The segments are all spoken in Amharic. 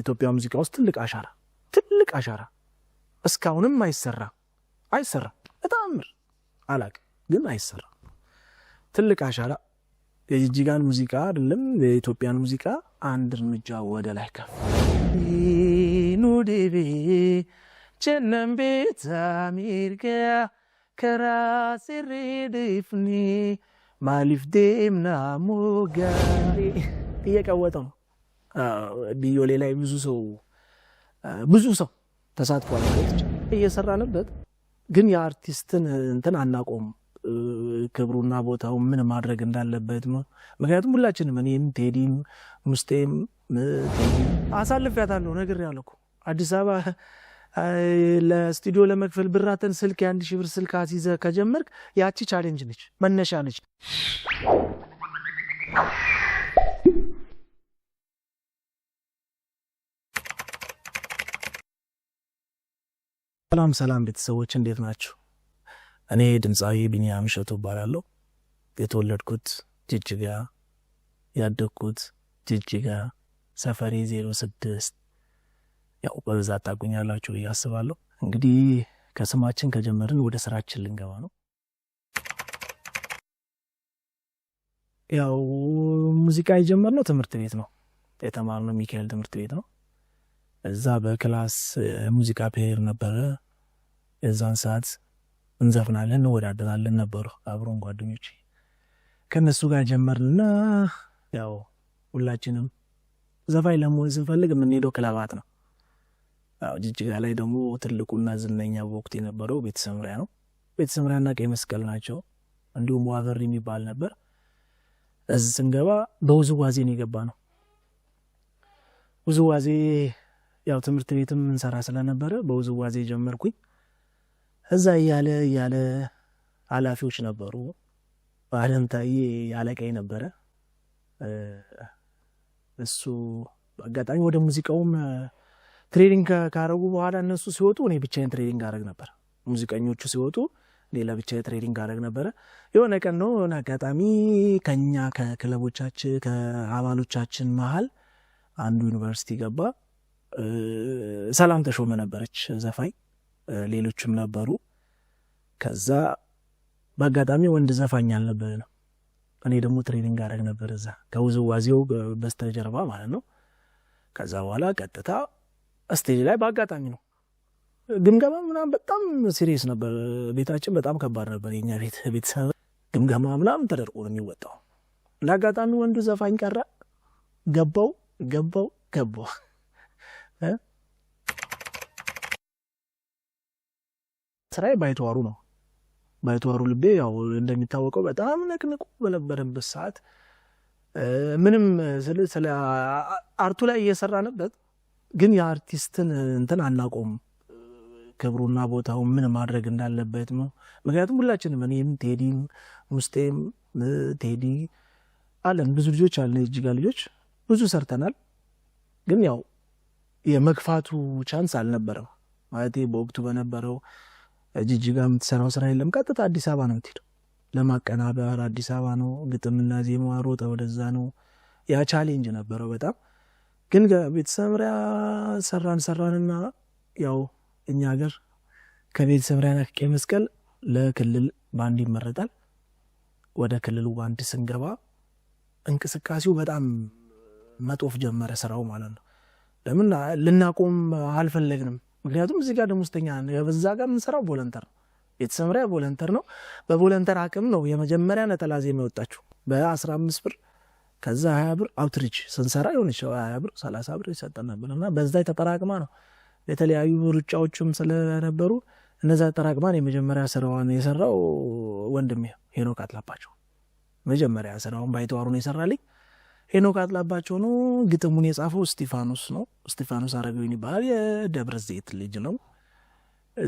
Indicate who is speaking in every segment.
Speaker 1: ኢትዮጵያ ሙዚቃ ውስጥ ትልቅ አሻራ እስካሁንም አይሰራ በጣም አላቅ ግን አይሰራ ትልቅ አሻራ የጂጂጋን ሙዚቃ አይደለም የኢትዮጵያን ሙዚቃ አንድ እርምጃ ወደ ላይ ከፍ ኑዲቢ ጀነም ቤት አሜሪካ ከራስሬድፍኒ ማሊፍ ደምና ሞጋሪ እየቀወጠው ቢዮሌ ላይ ብዙ ሰው ተሳትፏል ማለት እየሰራንበት ግን የአርቲስትን እንትን አናቆም ክብሩና ቦታው ምን ማድረግ እንዳለበት ነው ምክንያቱም ሁላችንም እኔም ቴዲም ሙስቴም አሳልፈያታለሁ ነገር ያለኩ አዲስ አበባ ለስቱዲዮ ለመክፈል ብራተን ስልክ የ1000 ብር ስልክ አሲዘ ከጀመርክ ያቺ ቻሌንጅ ነች መነሻ ነች ሰላም ቤተሰቦች እንዴት ናችሁ እኔ ድምጻዊ ቢኒያም ሸቶ ባላለው የተወለድኩት ጅጅጋ ያደግኩት ጅጅጋ ሰፈሪ 06 ያው በብዛት ታቁኛላችሁ ያስባለሁ እንግዲህ ከስማችን ከጀመርን ወደ ስራችን ልንገባ ነው ያው ሙዚቃ የጀመርነው ትምህርት ቤት ነው የተማርነው ሚካኤል ትምህርት ቤት ነው እዛ በክላስ ሙዚቃ ፔር ነበር እዛን ሰዓት እንዘፍናለን ወዳደራለን ነበር አብሮን ጓደኞቼ ከነሱ ጋር ጀመርና ያው ሁላችንም ዘፋኝ ለመሆን ስንፈልግ የምንሄደው ክለባት ነው ያው ጅጅጋ ላይ ደግሞ ትልቁና ዝነኛ ወቅት የነበረው ቤተሰምሪያ ነው ቤተሰምሪያና ቀይ መስቀል ናቸው እንዲሁም ዋቨር የሚባል ነበር እዚህ ስንገባ በውዝዋዜ ነው የገባነው ውዝዋዜ ያው ትምህርት ቤትም እንሰራ ስለነበረ በውዝዋዜ ጀመርኩኝ እዛ ያለ ኃላፊዎች ነበሩ ባለምታይ ያለቀይ ነበረ እሱ አጋጣሚ ወደ ሙዚቃውም ትሬኒንግ ካረጉ በኋላ እነሱ ሲወጡ እኔ ብቻዬን ትሬኒንግ አረግ ነበር ሙዚቀኞቹ ሲወጡ ሌላ ብቻዬን ትሬኒንግ አረግ ነበር የሆነ ቀን ነው አጋጣሚ ከኛ ከክለቦቻችን ከአባሎቻችን መሃል አንዱ ዩኒቨርሲቲ ገባ ሰላም ተሾመ ነበረች ዘፋኝ ሌሎችም ነበሩ ከዛ በአጋጣሚ ወንድ ዘፋኝ አልነበረ ነው እኔ ደግሞ ትሬኒንግ አረግ ነበር እዛ ከውዝዋዜው በስተጀርባ ማለት ነው ከዛ በኋላ ቀጥታ ስቴጅ ላይ በአጋጣሚ ነው ግምገማ ምናምን በጣም ሲሪየስ ነበር ቤታችን በጣም ከባድ ነበር የኛ ቤተሰብ ግምገማ ምናምን ተደርጎ ነው የሚወጣው ለአጋጣሚ ወንዱ ዘፋኝ ቀረ ገባው ስራዬ ባይተዋሩ ነው ባይተዋሩ ልቤ ያው እንደሚታወቀው በጣም ነቅንቁ በነበረበት ሰዓት ምንም ስለ አርቱ ላይ እየሰራንበት ግን የአርቲስትን እንትን አናቆም ክብሩና ቦታው ምን ማድረግ እንዳለበት ነው ምክንያቱም ሁላችንም እኔም ቴዲም ሙስቴም ቴዲ አለን ብዙ ልጆች አለን ጅጅጋ ልጆች ብዙ ሰርተናል ግን ያው የመግፋቱ ቻንስ አልነበረም ማለት በወቅቱ በነበረው ጅጅጋ የምትሰራው ስራ የለም ቀጥታ አዲስ አበባ ነው የምትሄደው ለማቀናበር አዲስ አበባ ነው ግጥምና ዜማ ሮጠ ወደዛ ነው ያ ቻሌንጅ ነበረው በጣም ግን ቤተሰምሪያ ሰራንና ያው እኛ ሀገር ከቤተሰምሪያና ቀይ መስቀል ለክልል ባንድ ይመረጣል ወደ ክልሉ ባንድ ስንገባ እንቅስቃሴው በጣም መጦፍ ጀመረ ስራው ማለት ነው ለምን ልናቆም አልፈለግንም ምክንያቱም እዚህ ጋር ደሞዝተኛ በዛ ጋር የምንሰራው ቮለንተር ነው ቤተሰምሪያ ቮለንተር ነው በቮለንተር አቅም ነው የመጀመሪያ ነጠላ ዜማ የወጣችው በ15 ብር ከዛ 20 ብር አውትሪች ስንሰራ ይሆንሽ 20 ብር 30 ብር ይሰጠን ነበርና በዛ ተጠራቅማ ነው የተለያዩ ሩጫዎችም ስለነበሩ እነዛ ተጠራቅማን የመጀመሪያ ስራውን የሰራው ወንድሜ ሄኖክ አጥላባቸው መጀመሪያ ስራውን ባይተዋሩን የሰራልኝ ሄኖክ አጥላባቸው ነው ግጥሙን የጻፈው ስቲፋኖስ አረጋዊን ይባላል የደብረ ዘይት ልጅ ነው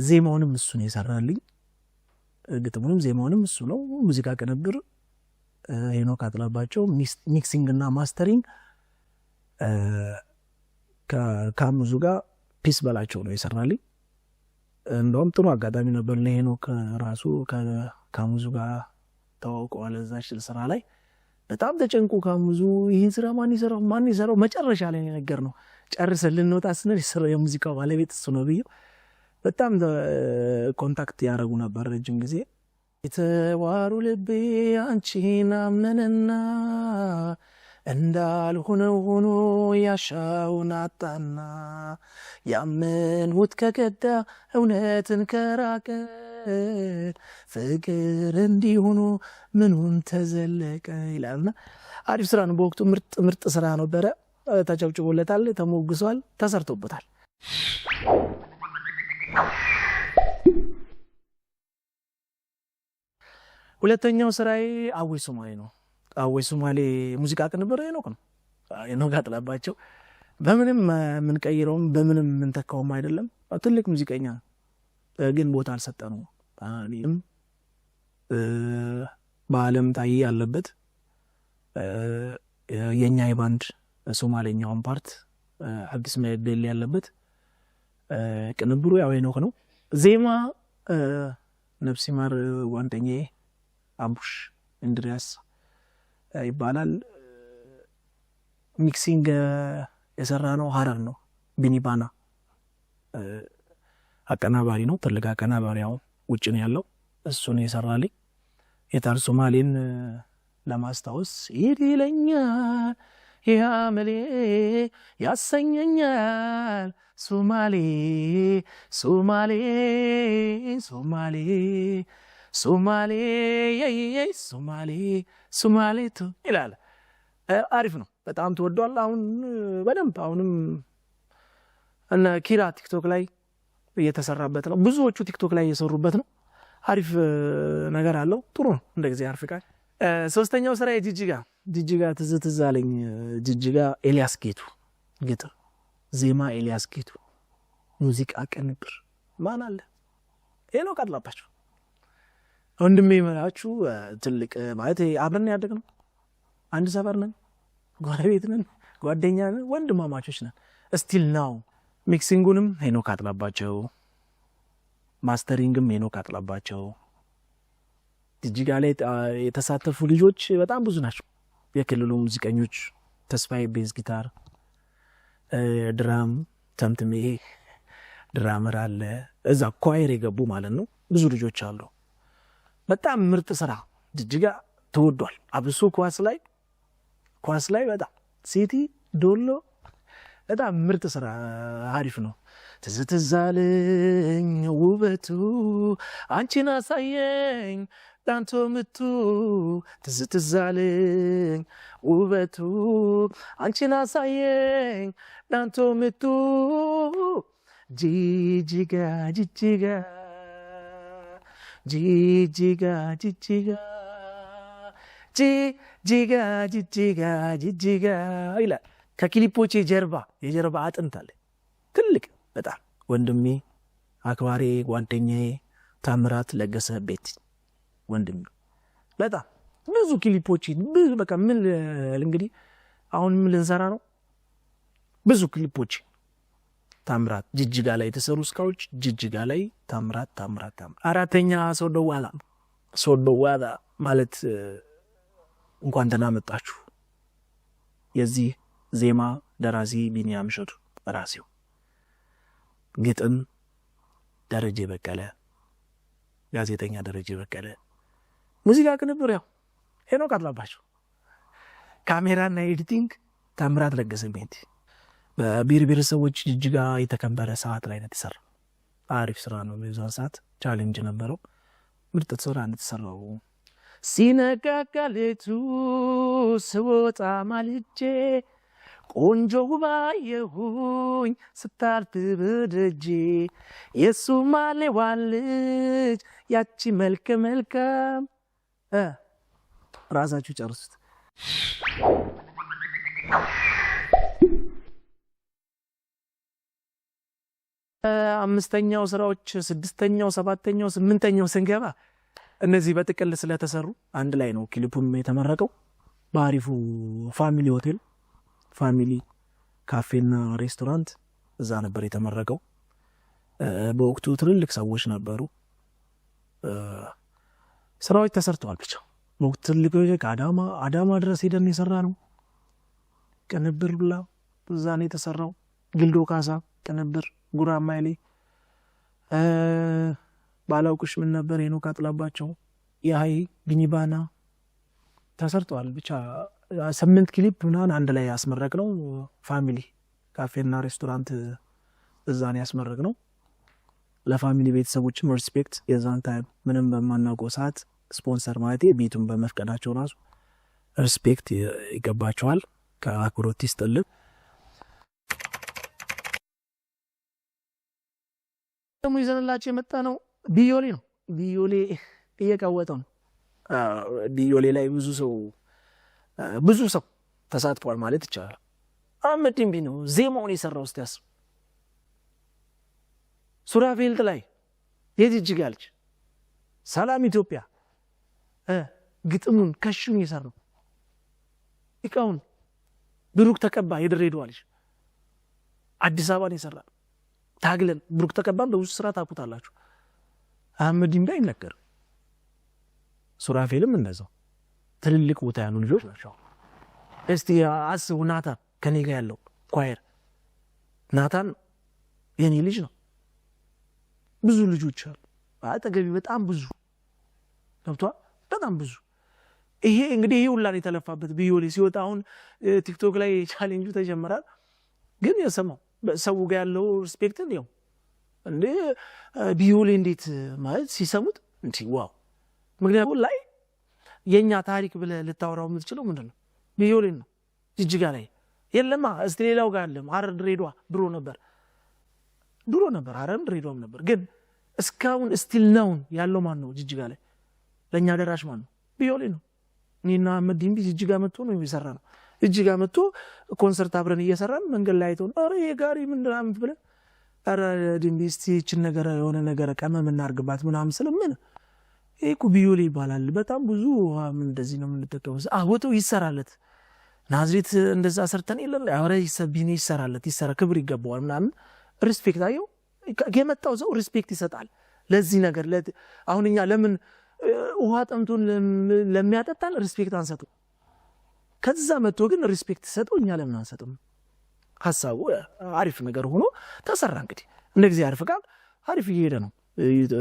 Speaker 1: ዜማውንም እሱ ነው የሰራልኝ ግጥሙንም ዜማውንም እሱ ነው ሙዚቃ ቅንብር ሄኖክ አጥላባቸው ሚክሲንግ እና ማስተሪንግ ከካሙዙ ጋር ፒስ በላቸው ነው የሰራልኝ እንደውም ጥሩ አጋጣሚ ነበር ለሄኖክ ራሱ ከካሙዙ ጋር ተዋውቀዋል እዛች ስራ ላይ በጣም ተጨንቆ ካሙዙ ይሄን ስራ ማን ይሰራው መጨረሻ ላይ ነገር ነው ጨርሰን ልንወጣ ስንል የሙዚቃው ባለቤት እሱ ነው ብዬ በጣም ኮንታክት ያደረጉ ነበር ረጅም ጊዜ። የተዋሩ ልቤ አንቺን አመነና እንዳልሆነው ሆኖ ያሻውን አጣና ያመንሁት ከገዳ እውነትን ከራቀ ፍቅር እንዲሆኑ ምኑን ተዘለቀ ይላልና አሪፍ ስራ ነው። በወቅቱ ምርጥ ስራ ነበረ። ተጨብጭቦለታል፣ ተሞግሷል፣ ተሰርቶበታል። ሁለተኛው ስራዬ አወይ ሶማሌ ነው። አወይ ሶማሌ ሙዚቃ ቅንብር ሄኖክ አጥላባቸው በምንም የምንቀይረውም በምንም የምንተካውም አይደለም። ትልቅ ሙዚቀኛ ግን ቦታ አልሰጠነው። በዓለም ታይ ያለበት የኛ የባንድ ሶማሌኛውን ፓርት አዲስ መደል ያለበት ቅንብሩ ያው ሄኖክ ነው። ዜማ ነፍስ ይማር ጓደኛዬ አቡሽ እንድሪያስ ይባላል። ሚክሲንግ የሰራ ነው ሀረር ነው። ቢኒባና አቀናባሪ ነው። ትልቅ አቀናባሪ ያው ውጭ ነው ያለው። እሱ ነው የሰራልኝ። የታር ሶማሌን ለማስታወስ ይለኛል ያመሌ ያሰኘኛል ሶማሌ ሶማሌ ሶማሌ ሶማሌ ሶማሌ ሶማሌ ይላል። አሪፍ ነው። በጣም ተወዷል። አሁን በደንብ አሁንም እና ኪራ ቲክቶክ ላይ እየተሰራበት ነው። ብዙዎቹ ቲክቶክ ላይ እየሰሩበት ነው። አሪፍ ነገር አለው። ጥሩ ነው። እንደዚህ አርፍቃል። ሶስተኛው ስራ ጅጅጋ ትዝ አለኝ። ጅጅጋ ኤልያስ ጌቱ ግጥም፣ ዜማ ኤልያስ ጌቱ፣ ሙዚቃ ቅንብር ማን አለ? ሄኖክ አጥላባቸው ወንድሜ መላችሁ ትልቅ ማለት አብረን ያደግነው አንድ ሰፈር ነን፣ ጎረቤት ነን፣ ጓደኛ ነን፣ ወንድማማቾች ነን። ስቲል ናው ሚክሲንጉንም ሄኖክ አጥላባቸው፣ ማስተሪንግም ሄኖክ አጥላባቸው። ጅጅጋ ላይ የተሳተፉ ልጆች በጣም ብዙ ናቸው። የክልሉ ሙዚቀኞች ተስፋዬ ቤዝ ጊታር፣ ድራም ተምትሜ ድራመር አለ። እዛ ኳየር የገቡ ማለት ነው። ብዙ ልጆች አሉ። በጣም ምርጥ ስራ። ጅጅጋ ተወዷል። አብሶ ኳስ ላይ በጣም ሲቲ ዶሎ በጣም ምርጥ ስራ አሪፍ ነው። ትዝ አለኝ ውበቱ አንቺን አሳየኝ ዳንቶ ምቱ ትዝ አለኝ ውበቱ አንቺን አሳየኝ ዳንቶ ምቱ ጅጅጋ ጅጅጋ ጅጅጋ ጅጅጋ ጅጅጋ ጅጅጋ ጅጅጋ ይላል። ከክሊፖች የጀርባ አጥንት አለ ትልቅ በጣም ወንድሜ አክባሪ ጓደኛዬ ታምራት ለገሰ ቤት ወንድሜ በጣም ብዙ ክሊፖች በቃ ምን እንግዲህ አሁን ምን ልንሰራ ነው? ብዙ ክሊፖች ታምራት ጅጅጋ ላይ የተሰሩ ስካዎች ጅጅጋ ላይ ታምራት። አራተኛ ሶዶዋላ ማለት እንኳን ደህና መጣችሁ። የዚህ ዜማ ደራሲ ቢኒያም እሸቱ ራሴው፣ ግጥም ደረጀ በቀለ፣ ጋዜጠኛ ደረጀ በቀለ፣ ሙዚቃ ቅንብር ያው ሄኖክ አጥላባቸው፣ ካሜራና ኤዲቲንግ ታምራት ለገሰ ቤት። በብሔር ብሔረሰቦች ጅጅጋ የተከበረ ሰዓት ላይ ነው የተሰራው። አሪፍ ስራ ነው። በዛን ሰዓት ቻሌንጅ ነበረው። ምርጥ ስራ ነው የተሰራው። ሲነጋጋ ሌቱ ስወጣ ማልጄ ቆንጆ ባየሁኝ ስታልፍ በደጄ የሶማሌዋ ልጅ ያቺ መልከ መልካም ራሳችሁ ጨርሱት። አምስተኛው ስራዎች ስድስተኛው ሰባተኛው ስምንተኛው ስንገባ እነዚህ በጥቅል ስለተሰሩ አንድ ላይ ነው ክሊፑም የተመረቀው። በአሪፉ ፋሚሊ ሆቴል ፋሚሊ ካፌና ሬስቶራንት እዛ ነበር የተመረቀው። በወቅቱ ትልልቅ ሰዎች ነበሩ። ስራዎች ተሰርተዋል። ብቻ በወቅቱ ትልቅ አዳማ ድረስ ሄደን የሰራ ነው። ቅንብር ብላ እዛ ነው የተሰራው። ግልዶ ካሳ ቅንብር፣ ጉራማይሌ ባላውቅሽ ምን ነበር ሄኖክ አጥላባቸው፣ የሀይ ቢኒባና ተሰርተዋል። ብቻ 8 ክሊፕ ምናምን አንድ ላይ ያስመረቅ ነው። ፋሚሊ ካፌና ሬስቶራንት እዛን ያስመረቅ ነው። ለፋሚሊ ቤተሰቦችም ሪስፔክት። የዛን ታይም ምንም በማናውቀው ሰዓት ስፖንሰር ማለት ቤቱን በመፍቀዳቸው ራሱ ሪስፔክት ይገባቸዋል። ከአክብሮት ይስጥልን። ደግሞ ይዘንላቸው የመጣ ነው ቢዮሌ ነው። ቢዮሌ እየቀወጠው ነው። ቢዮሌ ላይ ብዙ ሰው ተሳትፏል ማለት ይቻላል። አህመድ ዲምቢ ነው ዜማውን የሰራው። እስቲ ያስብ። ሱራፌልት ላይ የጅጅጋ ልጅ ሰላም ኢትዮጵያ ግጥሙን ከሽኑ የሰራው እቃውን ብሩክ ተቀባ የድሬዳዋ ልጅ አዲስ አበባን የሰራ ታግለን ብሩክ ተቀባን በውስጥ ስራ ታቁታላችሁ። አህመድ ዲምቢ አይነገር። ሱራፌልም እንደዛው ትልልቅ ቦታ ያሉ ልጆች ናቸው። እስቲ አስቡ። ናታን ከኔ ጋር ያለው ኳየር ናታን የኔ ልጅ ነው። ብዙ ልጆች አሉ አጠገቢ በጣም ብዙ ገብቷል። በጣም ብዙ ይሄ እንግዲህ ይሄ ሁላ የተለፋበት ቢዮሌ ሲወጣ አሁን ቲክቶክ ላይ ቻሌንጁ ተጀመራል። ግን የሰማው ሰው ጋር ያለው ሪስፔክት ነው እንዴ ቢዮሌ እንዴት ማለት ሲሰሙት እንዴ ዋው። ምክንያቱም ላይ የኛ ታሪክ ብለ ልታወራው የምትችለው ምንድነው? ቢዮሌ ነው። ጅጅጋ ላይ የለማ እስቲ ሌላው ጋር አለም ሐረር ድሬዳዋ ድሮ ነበር ሐረር ድሬዳዋም ነበር። ግን እስካሁን ስቲል ነው ያለው ማን ነው? ጅጅጋ ላይ ለኛ ደራሽ ማን ነው? ቢዮሌ ነው። እኔና አህመድ ዲምቢ ጅጅጋ መጥቶ ነው የሚሰራ ነው። ጅጅጋ መጥቶ ኮንሰርት አብረን እየሰራን መንገድ ላይ አይተው አረ የጋሪ ምንድነው አምጥ ብለ አረ ዲምቢ እስቲ እቺን ነገር የሆነ ነገር ቀመም እናርግባት ምናምን ስለምን እኮ ቢዮሌ ይባላል። በጣም ብዙ ምን እንደዚህ ነው የምንጠቀመው። ወጥቶ ይሰራለት ናዝሬት እንደዛ ሰርተን የለም አረ ይሰቢኔ ይሰራለት ይሰራ ክብር ይገባዋል ምናምን ሪስፔክት አየው። የመጣው ሰው ሪስፔክት ይሰጣል ለዚህ ነገር። አሁን እኛ ለምን ውሃ ጠምቶን ለሚያጠጣን ሪስፔክት አንሰጥም? ከዛ መጥቶ ግን ሪስፔክት ሰጠው እኛ ለምን አንሰጥም? ሐሳቡ አሪፍ ነገር ሆኖ ተሰራ። እንግዲህ እንደዚህ አሪፍ ቃል አሪፍ እየሄደ ነው።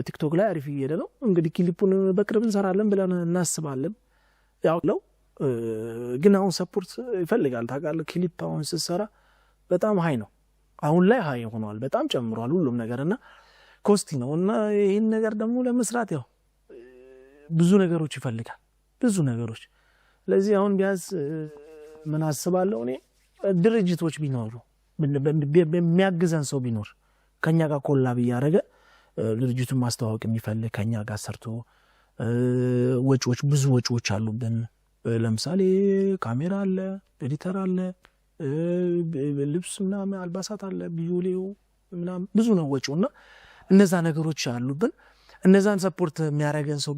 Speaker 1: ቲክቶክ ላይ አሪፍ እየሄደ ነው። እንግዲህ ክሊፑን በቅርብ እንሰራለን ብለን እናስባለን። ያው ግን አሁን ሰፖርት ይፈልጋል ታውቃለህ። ክሊፕ አሁን ስትሰራ በጣም ሃይ ነው። አሁን ላይ ሃይ ሆኗል። በጣም ጨምሯል ሁሉም ነገርና ኮስቲ ነው። እና ይሄን ነገር ደግሞ ለመስራት ያው ብዙ ነገሮች ይፈልጋል ብዙ ነገሮች። ስለዚህ አሁን ቢያዝ ምን አስባለሁ እኔ ድርጅቶች ቢኖሩ የሚያግዘን ሰው ቢኖር ከኛ ጋር ኮላብ እያደረገ ድርጅቱን ማስተዋወቅ የሚፈልግ ከኛ ጋር ሰርቶ ወጪዎች ብዙ ወጪዎች አሉብን። ለምሳሌ ካሜራ አለ፣ ኤዲተር አለ፣ ልብስ ምናምን አልባሳት አለ፣ ቢዮሌው ምናምን ብዙ ነው ወጪውና እነዛ ነገሮች አሉብን። እነዛን ሰፖርት የሚያደርገን ሰው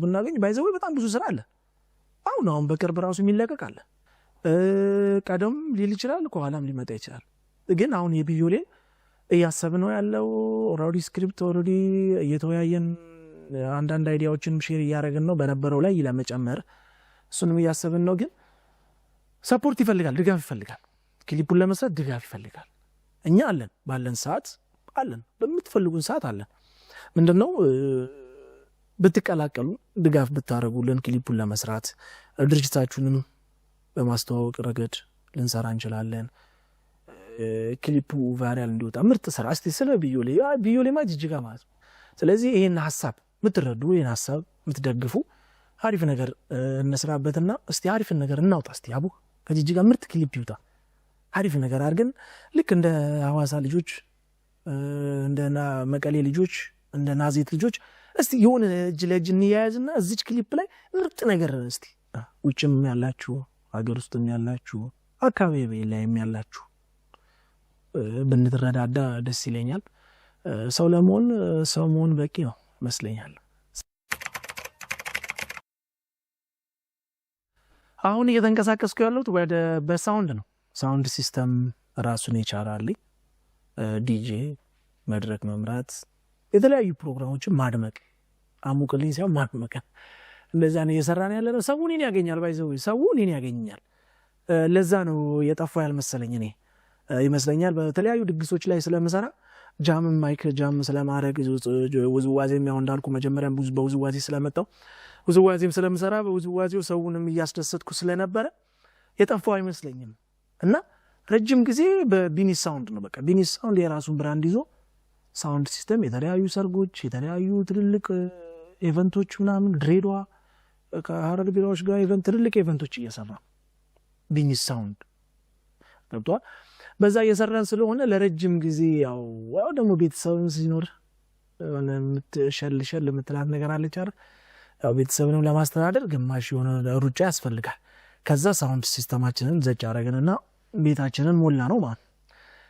Speaker 1: ብናገኝ ባይዘው በጣም ብዙ ስራ አለ። አሁን በቅርብ ራሱ የሚለቀቅ አለ። ቀደም ሊል ይችላል ከኋላም ሊመጣ ይችላል። ግን አሁን የቢዮሌ እያሰብን ነው ያለው። ኦልሬዲ ስክሪፕት ኦልሬዲ እየተወያየን አንዳንድ አይዲያዎችን ሼር እያደረግን ነው በነበረው ላይ ለመጨመር እሱንም እያሰብን ነው። ግን ሰፖርት ይፈልጋል፣ ድጋፍ ይፈልጋል። ክሊፑን ለመስራት ድጋፍ ይፈልጋል። እኛ አለን፣ ባለን ሰዓት አለን፣ በምትፈልጉን ሰዓት አለን። ምንድነው ብትቀላቀሉ ድጋፍ ብታረጉልን ክሊፑን ለመስራት ድርጅታችሁንም በማስተዋወቅ ረገድ ልንሰራ እንችላለን። ክሊፑ ቫይራል እንዲወጣ ምርጥ ስራ። እስቲ ስለ ቢዮሌ ማለት ጅጅጋ ማለት ነው። ስለዚህ ይሄን ሐሳብ ምትረዱ ይሄን ሐሳብ ምትደግፉ አሪፍ ነገር እንስራበትና እስቲ አሪፍ ነገር እናውጣ። እስቲ አቡ ከጅጅጋ ምርጥ ክሊፕ ይውጣ። አሪፍ ነገር አድርገን ልክ እንደ ሐዋሳ ልጆች እንደ መቀሌ ልጆች እንደ ናዝሬት ልጆች እስቲ የሆነ እጅ ለእጅ እንያያዝና እዚች ክሊፕ ላይ ምርጥ ነገር እስቲ ውጭም ያላችሁ ሀገር ውስጥም ያላችሁ አካባቢ ላይም ያላችሁ ብንተረዳዳ ደስ ይለኛል። ሰው ለመሆን ሰው መሆን በቂ ነው መስለኛል። አሁን እየተንቀሳቀስኩ ያለሁት ወደ በሳውንድ ነው። ሳውንድ ሲስተም ራሱን የቻላል። ዲጄ መድረክ መምራት፣ የተለያዩ ፕሮግራሞችን ማድመቅ፣ አሙቅልኝ ሳይሆን ማድመቅ፣ እንደዛ ነው እየሰራን ያለ ነው። ሰው እኔን ያገኛል፣ ባይዘው ሰው እኔን ያገኛል። ለዛ ነው የጠፋው ያልመሰለኝ እኔ ይመስለኛል በተለያዩ ድግሶች ላይ ስለምሰራ ጃም ማይክ ጃም ስለማድረግ ውዝዋዜም ያው እንዳልኩ መጀመሪያም በውዝዋዜ ስለመጣው ውዝዋዜም ስለምሰራ በውዝዋዜው ሰውንም እያስደሰትኩ ስለነበረ የጠፋው አይመስለኝም እና ረጅም ጊዜ በቢኒ ሳውንድ ነው በቃ ቢኒ ሳውንድ የራሱን ብራንድ ይዞ ሳውንድ ሲስተም የተለያዩ ሰርጎች የተለያዩ ትልልቅ ኢቨንቶች ምናምን ድሬዳዋ ከሀረር ቢራዎች ጋር ኢቨንት ትልልቅ ኢቨንቶች እየሰራ ቢኒ ሳውንድ ገብቷል በዛ እየሰራን ስለሆነ ለረጅም ጊዜ ያው ደግሞ ቤተሰብም ሲኖር እኔ ምትሸልሸል ምትላት ነገር አለች አይደል ያው ቤተሰብንም ለማስተዳደር ግማሽ የሆነ ሩጫ ያስፈልጋል ከዛ ሳውንድ ሲስተማችንን ዘጭ አረግንና ቤታችንን ሞላ ነው ማለት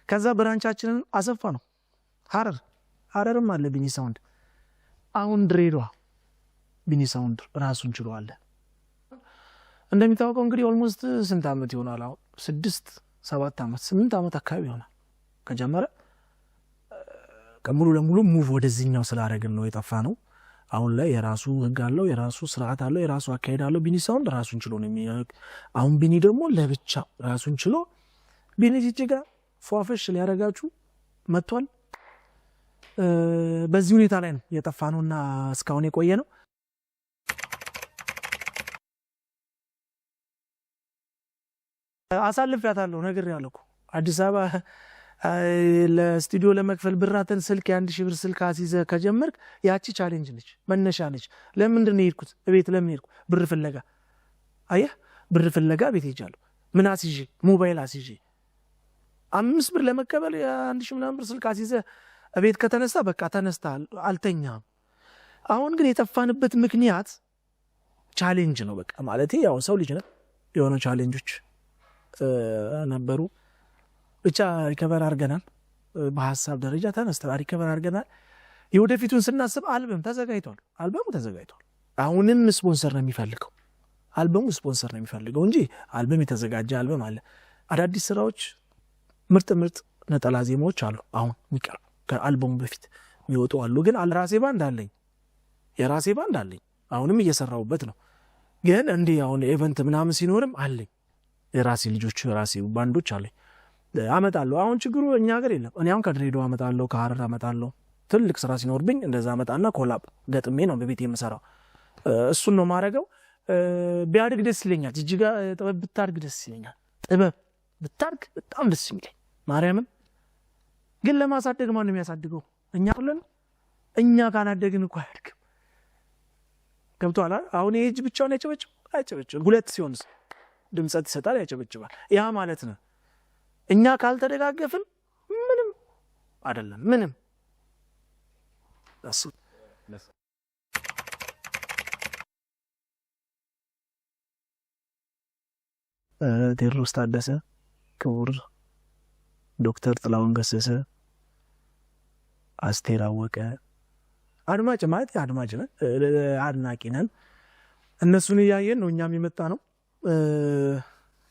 Speaker 1: ከዛ ብራንቻችንን አሰፋ ነው ሀረርም አለ ቢኒ ሳውንድ አሁን ድሬዳዋ ቢኒ ሳውንድ ራሱን ችሎ አለ እንደሚታወቀው እንግዲህ ኦልሞስት ስንት አመት ይሆናል አሁን 6-7 አመት 8 አመት አካባቢ ይሆናል ከጀመረ ከሙሉ ለሙሉ ሙቭ ወደዚህኛው ስላደረግን ነው የጠፋ ነው አሁን ላይ የራሱ ህግ አለው የራሱ ስርዓት አለው የራሱ አካሄድ አለው ቢኒ ሳውንድ ራሱን ችሎ ነው የሚያደርግ አሁን ቢኒ ደግሞ ለብቻ ራሱን ችሎ ቢኒ ጂጂጋ ፏፈሽ ሊያረጋችሁ መጥቷል በዚህ ሁኔታ ላይ ነው የጠፋ ነውና እስካሁን የቆየ ነው አሳልፈያታለሁ ነገር ያለው አዲስ አበባ ለስቱዲዮ ለመክፈል ብራተን ስልክ የ1000 ብር ስልክ አሲዘ ከጀመርክ ያቺ ቻሌንጅ ነች መነሻ ነች ለምን እንደሄድኩት ቤት ለምን ሄድኩ ብር ፍለጋ አየህ ብር ፍለጋ ቤት ሄጃለሁ ምን አሲዤ ሞባይል አሲዤ 5 ብር ለመቀበል የ1000 ምናምን ብር ስልክ አሲዘ ቤት ከተነሳ በቃ ተነስታል አልተኛም አሁን ግን የጠፋንበት ምክንያት ቻሌንጅ ነው በቃ ማለት ያው ሰው ልጅ ነው የሆነ ቻሌንጆች ነበሩ ብቻ ሪከቨር አድርገናል በሐሳብ ደረጃ ተነስተን ሪከቨር አድርገናል የወደፊቱን ስናስብ አልበሙ ተዘጋጅቷል አሁንም ስፖንሰር ነው የሚፈልገው አልበሙ ስፖንሰር ነው የሚፈልገው እንጂ አልበም የተዘጋጀ አልበም አለ አዳዲስ ስራዎች ምርጥ ነጠላ ዜማዎች አሉ አሁን የሚቀርቡ ከአልበሙ በፊት የሚወጡ አሉ ግን የራሴ ባንድ አለኝ አሁንም እየሰራሁበት ነው ግን እንዴ አሁን ኢቨንት ምናምን ሲኖርም አለኝ የራሴ ልጆች የራሴ ባንዶች አለኝ አመጣለሁ አሁን ችግሩ እኛ ሀገር የለም እኔ አሁን ከድሬዳዋ አመጣለሁ ከሀረር አመጣለሁ ትልቅ ስራ ሲኖርብኝ እንደዛ አመጣና ኮላብ ገጥሜ ነው በቤት የምሰራው እሱን ነው ማረገው ቢያድግ ደስ ይለኛል ጂጂጋ ጥበብ ብታድግ ደስ ይለኛል ጥበብ ብታድግ በጣም ደስ ይለኛል ማርያምን ግን ለማሳደግ ማን ነው የሚያሳድገው እኛ ካናደግን እኮ አያድግም ገብቷል አሁን ይሄ እጅ ብቻውን አይጨበጭብ ሁለት ሲሆንስ ድምጸት ይሰጣል ያጨበጭባል ያ ማለት ነው እኛ ካልተደጋገፍን ምንም አይደለም ምንም እሱ ቴዎድሮስ ታደሰ ክቡር ዶክተር ጥላሁን ገሰሰ አስቴር አወቀ አድማጭ ማለት አድማጭ ነን አድናቂ ነን እነሱን ያያየን ነው እኛም የመጣ ነው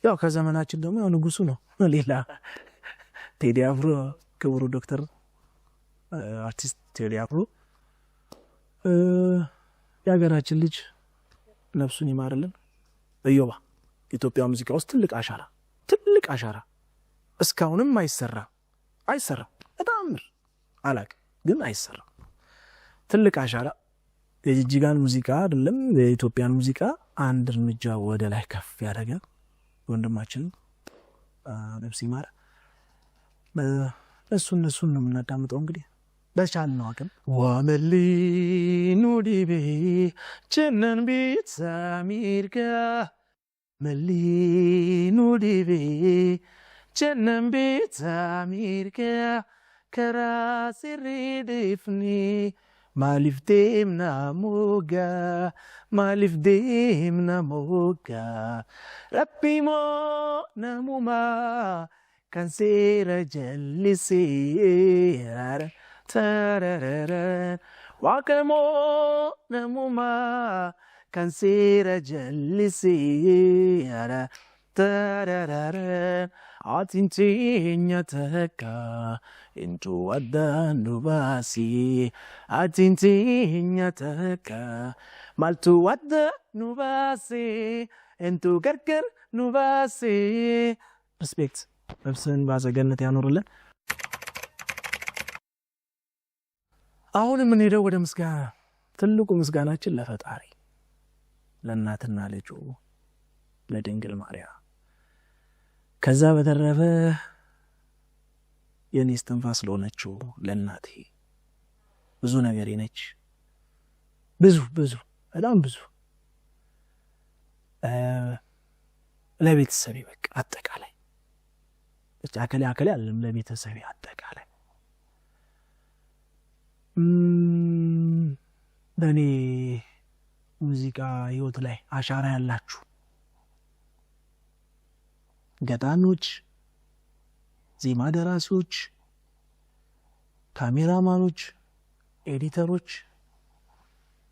Speaker 1: ያው ከዘመናችን ደግሞ ያው ንጉሱ ነው ሌላ ቴዲ አፍሮ ክቡር ዶክተር አርቲስት ቴዲ አፍሮ የሀገራችን ልጅ ነፍሱን ይማርልን እዮባ ኢትዮጵያ ሙዚቃ ውስጥ ትልቅ አሻራ እስካሁንም አይሰራ በጣም አላቅ ግን አይሰራ ትልቅ አሻራ የጂጂጋን ሙዚቃ አይደለም የኢትዮጵያን ሙዚቃ አንድ እርምጃ ወደ ላይ ከፍ ያደረገ ወንድማችን ነፍስ ይማር እሱን ነው የምናዳምጠው እንግዲህ በቻልነው አቅም ወመሊ ኑዲቤ ቸነን ቤት ሳሚርጋ መሊ ኑዲቤ ቸነን ቤት ሳሚርጋ ከራሴ ሬድፍኒ ማሊፍ ደምና ሞጋ ረቢሞ ነሙማ ከንሴረ ጀልሴ ተረረረ ዋቀሞ ነሙማ ከንሴረ ጀልሴ ተረረረ አቲንቴኛ ተካ እንቱ አዳኑ ባሲ አቲንቴኛ ተካ ማልቱ አዳኑ ባሲ እንቱ ገርገር ኑባሴ ሪስፔክት ነፍስን ባዘገነት ያኖርልን። አሁን የምንሄደው ወደ ምስጋና ትልቁ ምስጋናችን ለፈጣሪ ለእናትና ልጁ ለድንግል ማርያም ከዛ በተረፈ የኔ እስትንፋስ ለሆነችው ለእናቴ ብዙ ነገር ነች ብዙ በጣም ብዙ ለቤተሰቤ በቃ አጠቃላይ አከለ አይደለም ለቤተሰቤ አጠቃላይ በኔ ሙዚቃ ህይወት ላይ አሻራ ያላችሁ ገጣሚዎች ዜማ ደራሲዎች ካሜራማኖች ኤዲተሮች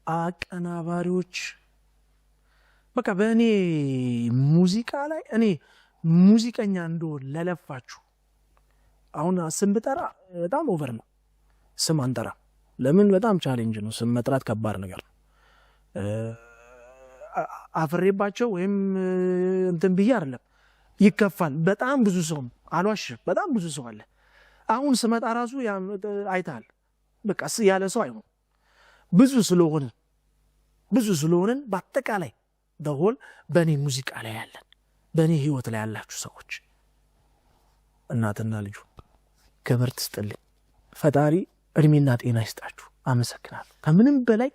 Speaker 1: አቀናባሪዎች በቃ በእኔ ሙዚቃ ላይ እኔ ሙዚቀኛ እንደሆን ለለፋችሁ አሁን ስም ብጠራ በጣም ኦቨር ነው ስም አንጠራ ለምን በጣም ቻሌንጅ ነው ስም መጥራት ከባድ ነገር ነው አፍሬባቸው ወይም እንትን ብዬ አይደለም ይከፋል በጣም ብዙ ሰው አልዋሽም በጣም ብዙ ሰው አለ አሁን ስመጣ ራሱ አይታል በቃ ያለ ሰው አይሆን ብዙ ስለሆነ በአጠቃላይ ደሆል በኔ ሙዚቃ ላይ ያለን በኔ ህይወት ላይ ያላችሁ ሰዎች እናትና ልጁ ክብር ትስጥልኝ ፈጣሪ እድሜና ጤና ይስጣችሁ አመሰግናለሁ ከምንም በላይ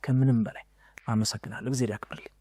Speaker 1: ከምንም በላይ አመሰግናለሁ እግዚአብሔር ያክብርልኝ